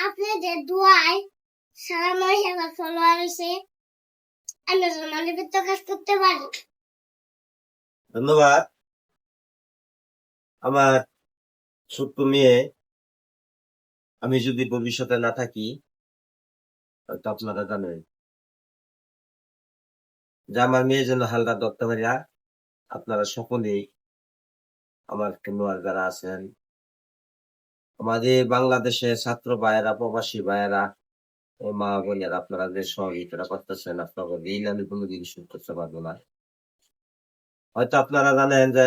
আপনাদের দোয়ায় সারা মহিলা ফলোয়ার হয়েছে আমি জনলিপিত কাজ করতে পারি। ধন্যবাদ। আমার ছোট্ট মেয়ে, আমি যদি ভবিষ্যতে না থাকি, হয়তো আপনারা জানেন যে আমার মেয়ে যেন হালকা ধরতে পারিয়া আপনারা সকলেই আমার খেলোয়াড় যারা আছেন, আমাদের বাংলাদেশের ছাত্র ভাইয়েরা, প্রবাসী ভাইয়েরা ও মা বোনেরা, আপনারা যে সহযোগিতা করতেছেন, আপনাকে দিন আমি কোনোদিন শোধ করতে পারবো না। হয়তো আপনারা জানেন যে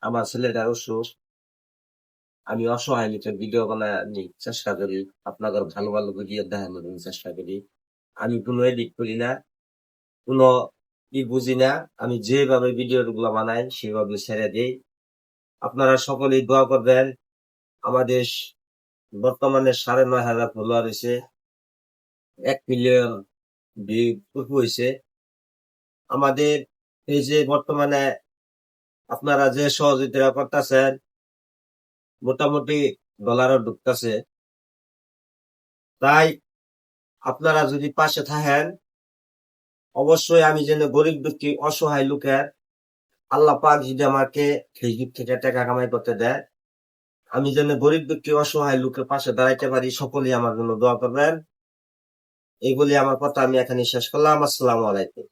আমার ছেলেটার অসুখ, আমি অসহায় নিতে ভিডিও বানায় চেষ্টা করি, আপনাদের ভালো ভালো ভিডিও দেখানোর চেষ্টা করি। আমি কোনো এডিট করি না, কোনো বুঝি না, আমি যেভাবে ভিডিও গুলো বানাই সেভাবে ছেড়ে দিই। আপনারা সকলেই দোয়া করবেন। আমাদের বর্তমানে 9,500 ফলোয়ার হয়েছে, 1 মিলিয়ন ভিউ হয়েছে। আমাদের এই যে বর্তমানে আপনারা যে সহযোগিতা করতেছেন, মোটামুটি ডলারও ঢুকতেছে। তাই আপনারা যদি পাশে থাকেন, অবশ্যই আমি যেন গরিব দুঃখী অসহায় লোকের আল্লাহ পাক যদি আমাকে ফেসবুক থেকে টাকা কামাই করতে দেয়, আমি যেন গরিব দুঃখী অসহায় লোকের পাশে দাঁড়াইতে পারি, সকলেই আমার জন্য দোয়া করবেন। এই বলে আমার কথা আমি এখানে শেষ করলাম। আসসালামু আলাইকুম।